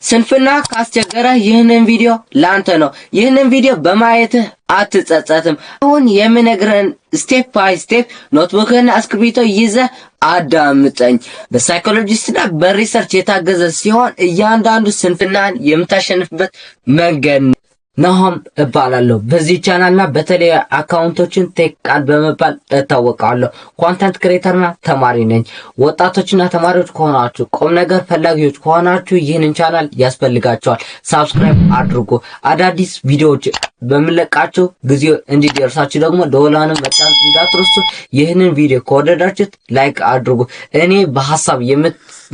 ስንፍና ካስቸገረ ይህንን ቪዲዮ ላንተ ነው። ይህንን ቪዲዮ በማየት አትጸጸትም። አሁን የምነግርህን ስቴፕ ባይ ስቴፕ ኖትቡክህን እስክሪብቶ ይዘህ አዳምጠኝ። በሳይኮሎጂስትና በሪሰርች የታገዘ ሲሆን እያንዳንዱ ስንፍናን የምታሸንፍበት መንገድ ነው። ናሆም እባላለሁ። በዚህ ቻናልና በተለያዩ አካውንቶችን ቴክ ቃል በመባል እታወቃለሁ። ኮንተንት ክሬተርና ተማሪ ነኝ። ወጣቶችና ተማሪዎች ከሆናችሁ ቁም ነገር ፈላጊዎች ከሆናችሁ ይህንን ቻናል ያስፈልጋችኋል። ሳብስክራይብ አድርጉ። አዳዲስ ቪዲዮዎች በመለቃችሁ ጊዜው እንዲደርሳችሁ ደግሞ ደወሉን መጫን እንዳትረሱ። ይህንን ቪዲዮ ከወደዳችሁት ላይክ አድርጉ። እኔ በሐሳብ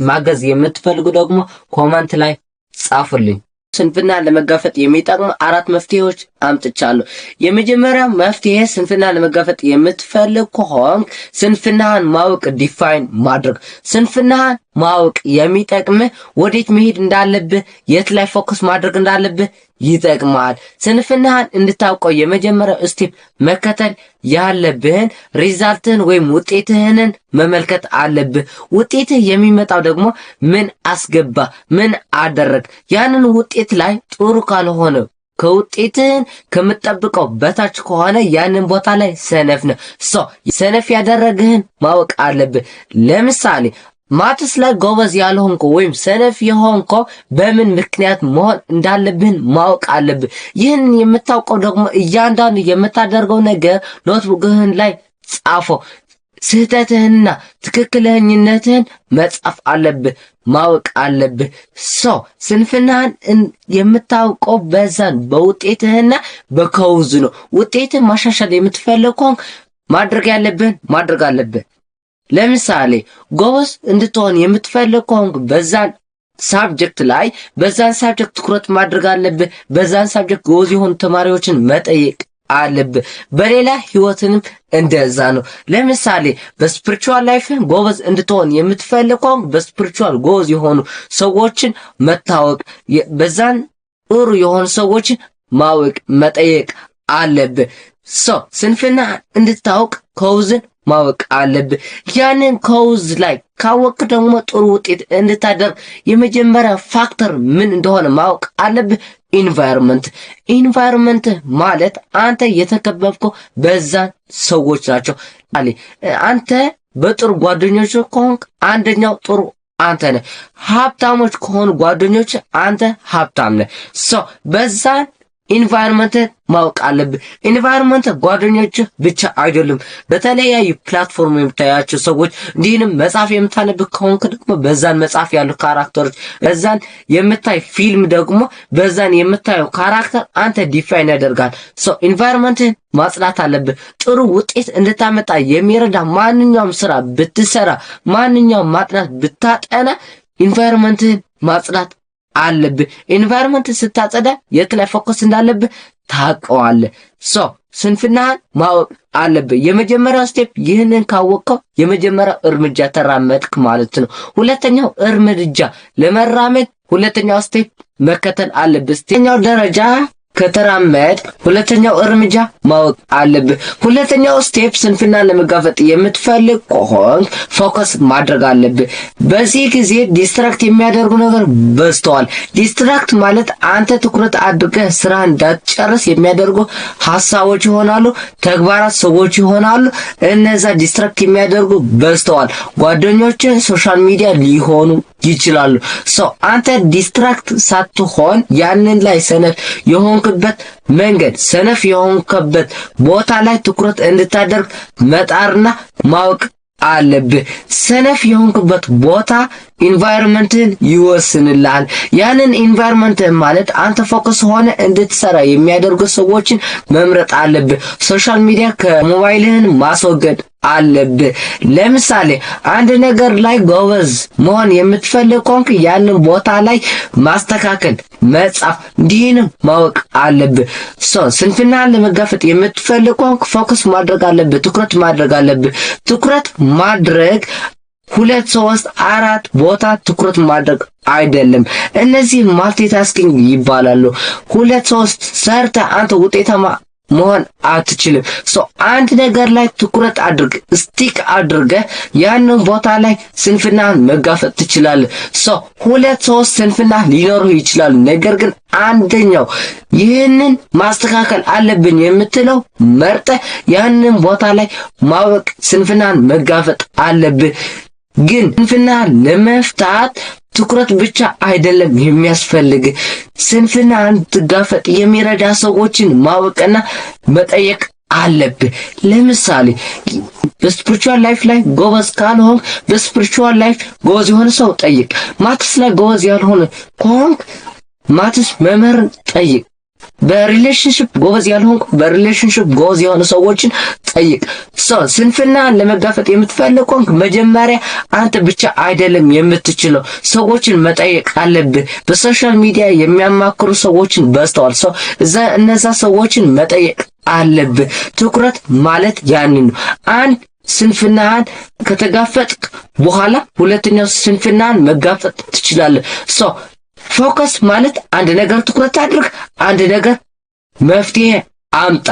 ማገዝ የምትፈልጉ ደግሞ ኮሜንት ላይ ጻፉልኝ። ስንፍና ለመጋፈጥ የሚጠቅሙ 4 መፍትሄዎች አምጥቻለሁ። የመጀመሪያው መፍትሄ ስንፍና ለመጋፈጥ የምትፈልግ ከሆነ ስንፍናን ማወቅ ዲፋይን ማድረግ። ስንፍናን ማወቅ የሚጠቅምህ ወዴት መሄድ እንዳለብህ፣ የት ላይ ፎከስ ማድረግ እንዳለብህ ይጠቅማል። ስንፍናን እንድታውቀው የመጀመሪያው ስቴፕ መከተል ያለብህን ሪዛልትህን ወይም ውጤትህን መመልከት አለብህ። ውጤትህ የሚመጣው ደግሞ ምን አስገባ፣ ምን አደረግ። ያንን ውጤት ላይ ጥሩ ካልሆነ ከውጤትህን ከምትጠብቀው በታች ከሆነ ያንን ቦታ ላይ ሰነፍ ነው። ሰነፍ ያደረግህን ማወቅ አለብህ። ለምሳሌ ማትስ ላይ ጎበዝ ያልሆንኮ ወይም ሰነፍ የሆንኮ በምን ምክንያት መሆን እንዳለብህን ማወቅ አለብህ። ይህን የምታውቀው ደግሞ እያንዳንዱ የምታደርገው ነገር ኖትቡክህን ላይ ጻፈው። ስህተትህንና ትክክለኛነትህን መጻፍ አለብህ፣ ማወቅ አለብህ። ስንፍናህን የምታውቀው በዛን በውጤትህና በከውዝ ነው። ውጤትህን ማሻሻል የምትፈልግ ከሆነ ማድረግ ያለብህን ማድረግ አለብህ። ለምሳሌ ጎበዝ እንድትሆን የምትፈልግ ከሆነ በዛን ሳብጀክት ላይ በዛን ሳብጀክት ትኩረት ማድረግ አለብህ። በዛን ሳብጀክት ጎበዝ የሆኑ ተማሪዎችን መጠየቅ አለብህ። በሌላ ህይወትንም እንደዛ ነው። ለምሳሌ በስፒሪቹዋል ላይፍ ጎበዝ እንድትሆን የምትፈልግ ከሆነ በስፒሪቹዋል ጎበዝ የሆኑ ሰዎችን መታወቅ፣ በዛን ጥሩ የሆኑ ሰዎችን ማወቅ መጠየቅ አለብህ። ስንፍና እንድታውቅ ከውዝን ማወቅ አለብህ። ያንን ከውዝ ላይ ካወቅ ደግሞ ጥሩ ውጤት እንድታደርግ የመጀመሪያ ፋክተር ምን እንደሆነ ማወቅ አለብህ። ኢንቫይሮንመንት ማለት አንተ የተከበብከው በዛን ሰዎች ናቸው። አንተ በጥሩ ጓደኞች ከሆንክ አንደኛው ጥሩ አንተ ነህ። ሀብታሞች ከሆኑ ጓደኞች አንተ ሀብታም ነህ። በዛን ኢንቫይሮንመንት ማወቅ አለብህ። ኢንቫይሮንመንት ጓደኞች ብቻ አይደሉም። በተለያዩ ፕላትፎርም የምታያቸው ሰዎች፣ እንዲህንም መጽሐፍ የምታነብ ከሆንክ ደግሞ በዛን መጽሐፍ ያሉ ካራክተሮች፣ በዛን የምታይ ፊልም ደግሞ በዛን የምታየው ካራክተር አንተ ዲፋይን ያደርጋል። ኢንቫይሮንመንትን ማጽዳት አለብህ። ጥሩ ውጤት እንድታመጣ የሚረዳ ማንኛውም ስራ ብትሰራ፣ ማንኛውም ማጥናት ብታጠና ኢንቫይሮንመንትን ማጽዳት አለብህ። ኢንቫይሮንመንት ስታጸዳ የት ላይ ፎከስ እንዳለብህ ታውቀዋለህ። ስንፍናህን ማወቅ አለብህ። የመጀመሪያው ስቴፕ ይህንን ካወቅከው የመጀመሪያው እርምጃ ተራመድክ ማለት ነው። ሁለተኛው እርምጃ ለመራመድ ሁለተኛው ስቴፕ መከተል አለብህ። ሁለተኛው ደረጃ ከተራመድ ሁለተኛው እርምጃ ማወቅ አለብህ። ሁለተኛው ስቴፕ ስንፍና ለመጋፈጥ የምትፈልግ ከሆነ ፎከስ ማድረግ አለብህ። በዚህ ጊዜ ዲስትራክት የሚያደርጉ ነገር በዝተዋል። ዲስትራክት ማለት አንተ ትኩረት አድርገህ ስራ እንዳትጨርስ የሚያደርጉ ሐሳቦች ይሆናሉ፣ ተግባራት፣ ሰዎች ይሆናሉ። እነዛ ዲስትራክት የሚያደርጉ በዝተዋል። ጓደኞች፣ ሶሻል ሚዲያ ሊሆኑ ይችላሉ። አንተ ዲስትራክት ሳትሆን ያንን ላይ ሰነፍ የሆንክበት መንገድ፣ ሰነፍ የሆንክበት ቦታ ላይ ትኩረት እንድታደርግ መጣርና ማወቅ አለብህ። ሰነፍ የሆንክበት ቦታ ኢንቫይሮንመንትን ይወስንልሃል። ያንን ኢንቫይሮንመንት ማለት አንተ ፎከስ ሆነ እንድትሰራ የሚያደርጉ ሰዎችን መምረጥ አለብህ። ሶሻል ሚዲያ ከሞባይልህን ማስወገድ አለብህ። ለምሳሌ አንድ ነገር ላይ ጎበዝ መሆን የምትፈልግ ከሆንክ ያንን ቦታ ላይ ማስተካከል፣ መጻፍ፣ እንዲህንም ማወቅ አለብህ። ስንፍናን ለመጋፈጥ የምትፈልግ ከሆንክ ፎከስ ማድረግ አለብህ። ትኩረት ማድረግ አለብህ። ትኩረት ማድረግ 2 3 4 ቦታ ትኩረት ማድረግ አይደለም። እነዚህ ማልቲታስኪንግ ይባላሉ። 2 3 ሰርተ አንተ ውጤታማ መሆን አትችልም። አንድ ነገር ላይ ትኩረት አድርግ፣ ስቲክ አድርገ ያንን ቦታ ላይ ስንፍናን መጋፈጥ ትችላለህ። ሁለት ሶስት ስንፍና ሊኖሩ ይችላሉ። ነገር ግን አንደኛው ይህንን ማስተካከል አለብኝ የምትለው መርጠ ያንን ቦታ ላይ ማወቅ ስንፍናን መጋፈጥ አለብህ። ግን ስንፍና ለመፍታት ትኩረት ብቻ አይደለም የሚያስፈልግ፣ ስንፍና እንድትጋፈጥ የሚረዳ ሰዎችን ማወቅና መጠየቅ አለብህ። ለምሳሌ በስፒሪቹዋል ላይፍ ላይ ጎበዝ ካልሆንክ በስፒሪቹዋል ላይፍ ጎበዝ የሆነ ሰው ጠይቅ። ማትስ ላይ ጎበዝ ያልሆነ ከሆንክ ማትስ መምህርን ጠይቅ። በሪሌሽንሺፕ ጎበዝ ያልሆንክ በሪሌሽንሺፕ ጎበዝ የሆነ ሰዎችን ጠይቅ። ስንፍናን ለመጋፈጥ የምትፈልግ ከሆንክ መጀመሪያ አንተ ብቻ አይደለም የምትችለው፣ ሰዎችን መጠየቅ አለብህ። በሶሻል ሚዲያ የሚያማክሩ ሰዎችን በዝተዋል። እነዛ ሰዎችን መጠየቅ አለብህ። ትኩረት ማለት ያንን ነው። አንድ ስንፍናን ከተጋፈጥክ በኋላ ሁለተኛው ስንፍናን መጋፈጥ ትችላለህ። ፎከስ ማለት አንድ ነገር ትኩረት አድርግ፣ አንድ ነገር መፍትሄ አምጣ።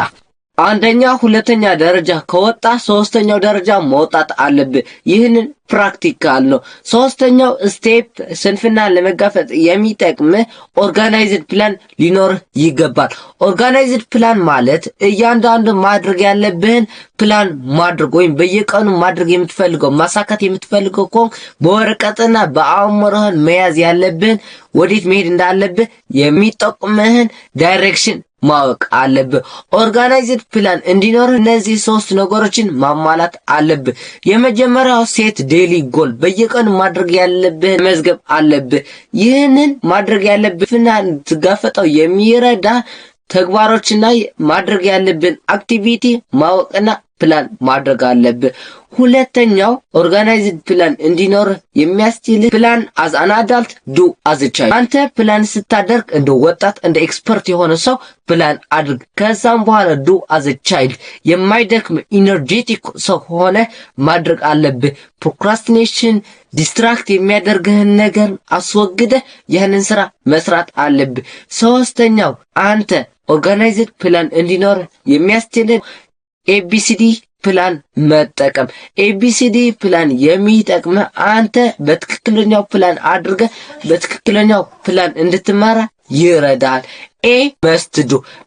አንደኛ ሁለተኛ ደረጃ ከወጣ ሶስተኛው ደረጃ መውጣት አለብህ። ይህንን ፕራክቲካል ነው። ሶስተኛው ስቴፕ ስንፍናን ለመጋፈጥ የሚጠቅም ኦርጋናይዝድ ፕላን ሊኖርህ ይገባል። ኦርጋናይዝድ ፕላን ማለት እያንዳንዱ ማድረግ ያለብህን ፕላን ማድረግ ወይም በየቀኑ ማድረግ የምትፈልገው ማሳካት የምትፈልገው ከሆነ በወረቀትና በአእምሮህን መያዝ ያለብህን ወዴት መሄድ እንዳለብህ የሚጠቁምህን ዳይሬክሽን ማወቅ አለብህ። ኦርጋናይዝድ ፕላን እንዲኖር እነዚህ ሶስት ነገሮችን ማሟላት አለብህ። የመጀመሪያው ሴት ዴይሊ ጎል፣ በየቀኑ ማድረግ ያለብህን መዝገብ አለብህ። ይህንን ማድረግ ያለብህና ትጋፈጠው የሚረዳ ተግባሮችና ማድረግ ያለብን አክቲቪቲ ማወቅና ፕላን ማድረግ አለብህ። ሁለተኛው ኦርጋናይዝድ ፕላን እንዲኖር የሚያስችል ፕላን አዝ አን አዳልት ዱ አዝ አ ቻይልድ። አንተ ፕላን ስታደርግ እንደ ወጣት እንደ ኤክስፐርት የሆነ ሰው ፕላን አድርግ። ከዛም በኋላ ዱ አዝ አ ቻይልድ የማይደክም ኢነርጄቲክ ሰው ሆነ ማድረግ አለብህ። ፕሮክራስቲኔሽን ዲስትራክት የሚያደርግህን ነገር አስወግደህ ያንን ስራ መስራት አለብህ። ሶስተኛው አንተ ኦርጋናይዝድ ፕላን እንዲኖር የሚያስችል ኤቢሲዲ ፕላን መጠቀም። ኤቢሲዲ ፕላን የሚጠቅም አንተ በትክክለኛው ፕላን አድርገ በትክክለኛው ፕላን እንድትመራ ይረዳል። ኤ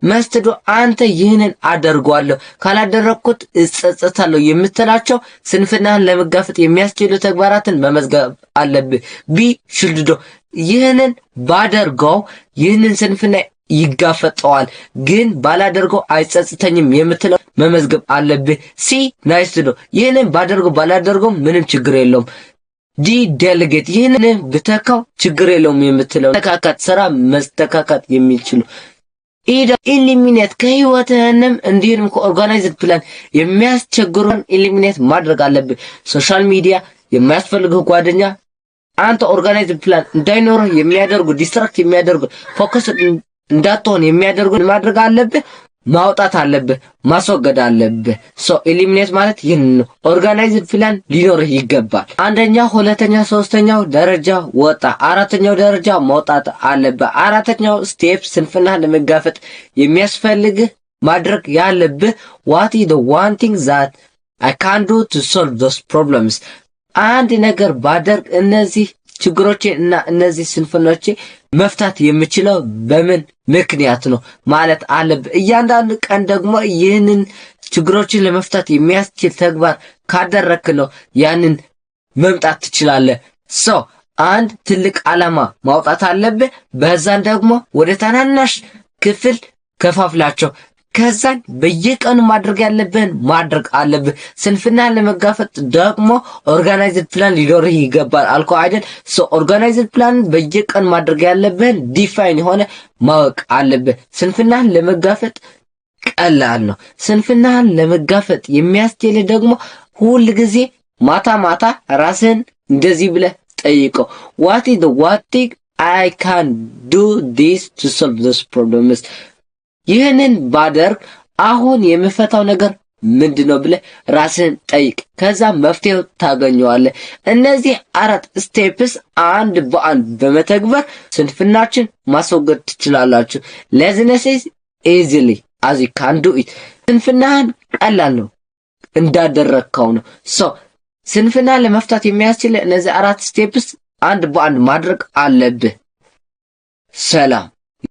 መስትዱ አንተ ይህንን አደርጓለሁ ካላደረኩት እጸጸታለሁ የምትላቸው ስንፍናን ለመጋፈጥ የሚያስችሉ ተግባራትን መመዝገብ አለብህ። ቢ ሽልዶ ይህንን ባደርገው ይህንን ስንፍና ይጋፈጠዋል ግን ባላደርገው አይጸጽተኝም የምትለው መመዝገብ አለብህ። ሲ ይህንን ባደርገው ባላደርገው ምንም ችግር የለውም። ዲ ዴሌጌት ይህንን ብተካው ችግር የለውም የምትለው ተካካት ስራ መስተካካት የሚችሉ ኢሊሚኔት ከህይወትህንም እንዲሁም ከኦርጋናይዝድ ፕላን የሚያስቸግሩን ኢሊሚኔት ማድረግ አለብህ። ሶሻል ሚዲያ፣ የማያስፈልግህ ጓደኛ፣ አንተ ኦርጋናይዝድ ፕላን እንዳይኖርህ የሚያደርጉ ዲስትራክት የሚያደርጉ ፎከስ እንዳትሆን የሚያደርጉ ማድረግ አለብህ፣ ማውጣት አለብህ፣ ማስወገድ አለብህ። ኤሊሚኔት ማለት ይህን ነው። ኦርጋናይዝድ ፕላን ሊኖርህ ይገባል። አንደኛ፣ ሁለተኛ፣ ሶስተኛው ደረጃ ወጣ። አራተኛው ደረጃ መውጣት አለብህ። አራተኛው ስቴፕ ስንፍና ለመጋፈጥ የሚያስፈልግህ ማድረግ ያለብህ what is the one thing that I can do to solve those problems። አንድ ነገር ባደርግ እነዚህ ችግሮቼ እና እነዚህ ስንፍናዎቼ መፍታት የምችለው በምን ምክንያት ነው ማለት አለብህ። እያንዳንዱ ቀን ደግሞ ይህንን ችግሮችን ለመፍታት የሚያስችል ተግባር ካደረክ ነው ያንን መምጣት ትችላለህ። አንድ ትልቅ ዓላማ ማውጣት አለብህ። በዛን ደግሞ ወደ ታናናሽ ክፍል ከፋፍላቸው። ከዛን በየቀኑ ማድረግ ያለብህን ማድረግ አለብህ። ስንፍናን ለመጋፈጥ ደግሞ ኦርጋናይዝድ ፕላን ሊኖርህ ይገባል አልኩ አይደል? ኦርጋናይዝድ ፕላን በየቀኑ ማድረግ ያለብህን ዲፋይን የሆነ ማወቅ አለብህ። ስንፍናን ለመጋፈጥ ቀላል ነው። ስንፍናን ለመጋፈጥ የሚያስችል ደግሞ ሁል ጊዜ ማታ ማታ ራስህን እንደዚህ ብለህ ጠይቀው what is the one thing I can do this to solve this problems። ይህንን ባደርግ አሁን የምፈታው ነገር ምንድነው ብለህ ራስህን ጠይቅ። ከዛ መፍትሄው ታገኘዋለህ። እነዚህ አራት ስቴፕስ አንድ በአንድ በመተግበር ስንፍናችን ማስወገድ ትችላላችሁ። laziness is easily as you can do it ስንፍናህን ቀላል ነው እንዳደረግከው ነው ስንፍና ለመፍታት የሚያስችል እነዚህ 4 ስቴፕስ አንድ በአንድ ማድረግ አለብህ ሰላም